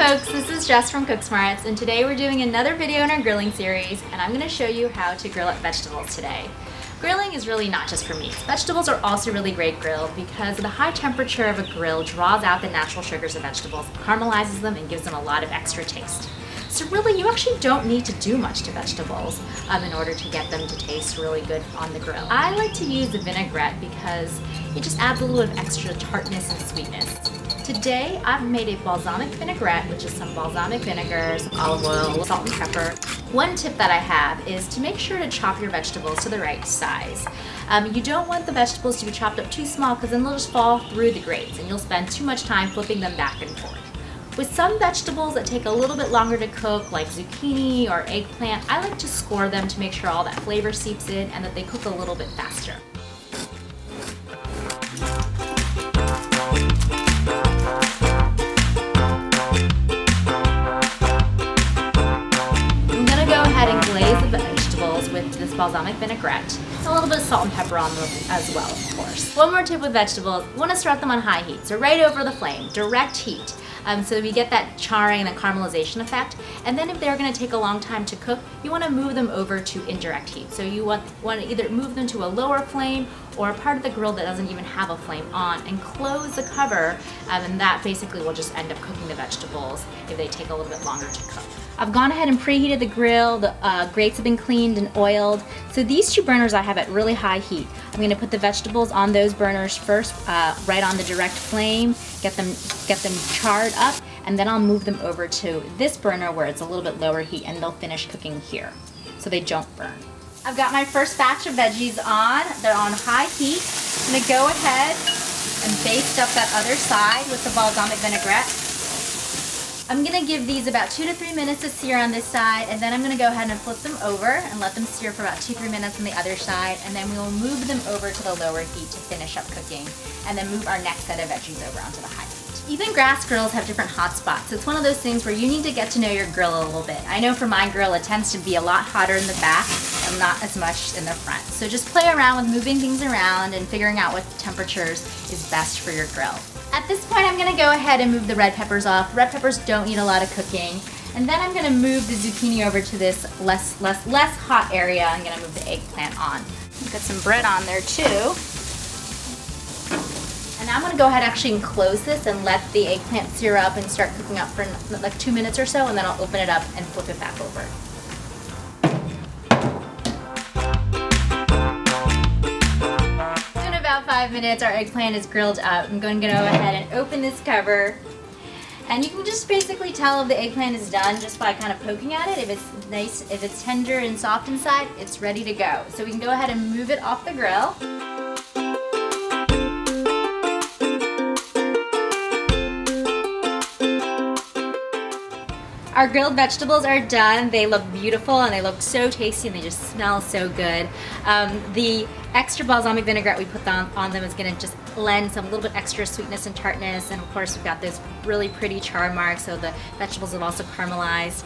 folks, this is Jess from Cook Smarts, and today we're doing another video in our grilling series, and I'm going to show you how to grill up vegetables today. Grilling is really not just for meats. Vegetables are also really great grilled because the high temperature of a grill draws out the natural sugars of vegetables, caramelizes them, and gives them a lot of extra taste. So really, you actually don't need to do much to vegetables in order to get them to taste really good on the grill. I like to use the vinaigrette because it just adds a little bit of extra tartness and sweetness. Today, I've made a balsamic vinaigrette, which is some balsamic vinegar, some olive oil, salt and pepper. One tip that I have is to make sure to chop your vegetables to the right size. You don't want the vegetables to be chopped up too small because then they'll just fall through the grates and you'll spend too much time flipping them back and forth. With some vegetables that take a little bit longer to cook, like zucchini or eggplant, I like to score them to make sure all that flavor seeps in and that they cook a little bit faster. I'm going to go ahead and glaze the vegetables with this balsamic vinaigrette. A little bit of salt and pepper on them as well, of course. One more tip with vegetables, you want to start them on high heat, so right over the flame, direct heat. So we get that charring and that caramelization effect. And then if they're going to take a long time to cook, you want to move them over to indirect heat. So you want to either move them to a lower flame or a part of the grill that doesn't even have a flame on and close the cover, and that basically will just end up cooking the vegetables if they take a little bit longer to cook. I've gone ahead and preheated the grill, the grates have been cleaned and oiled. So these two burners I have at really high heat. I'm going to put the vegetables on those burners first, right on the direct flame, get them charred up, and then I'll move them over to this burner where it's a little bit lower heat and they'll finish cooking here so they don't burn. I've got my first batch of veggies on. They're on high heat. I'm going to go ahead and baste up that other side with the balsamic vinaigrette. I'm going to give these about 2 to 3 minutes to sear on this side, and then I'm going to go ahead and flip them over and let them sear for about 2-3 minutes on the other side, and then we will move them over to the lower heat to finish up cooking, and then move our next set of veggies over onto the high heat. Even grass grills have different hot spots. It's one of those things where you need to get to know your grill a little bit. I know for my grill it tends to be a lot hotter in the back and not as much in the front. So just play around with moving things around and figuring out what temperatures is best for your grill. At this point, I'm going to go ahead and move the red peppers off. Red peppers don't need a lot of cooking. And then I'm going to move the zucchini over to this less hot area. I'm going to move the eggplant on. Put some bread on there too. And now I'm going to go ahead actually and close this and let the eggplant sear up and start cooking up for like 2 minutes or so, and then I'll open it up and flip it back over. In about 5 minutes, our eggplant is grilled up. I'm going to go ahead and open this cover. And you can just basically tell if the eggplant is done just by kind of poking at it. If it's nice, if it's tender and soft inside, it's ready to go. So we can go ahead and move it off the grill. Our grilled vegetables are done. They look beautiful and they look so tasty and they just smell so good. The extra balsamic vinaigrette we put on them is going to just lend some little bit extra sweetness and tartness, and of course we've got those really pretty char marks, so the vegetables have also caramelized.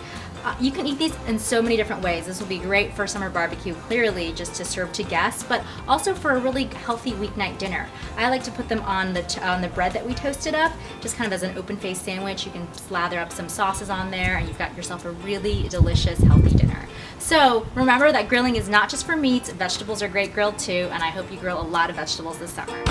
You can eat these in so many different ways. This will be great for summer barbecue, clearly just to serve to guests, but also for a really healthy weeknight dinner. I like to put them on the bread that we toasted up, just kind of as an open-faced sandwich. You can slather up some sauces on there and you've got yourself a really delicious, healthy dinner. So remember that grilling is not just for meats. Vegetables are great grilled too, and I hope you grill a lot of vegetables this summer.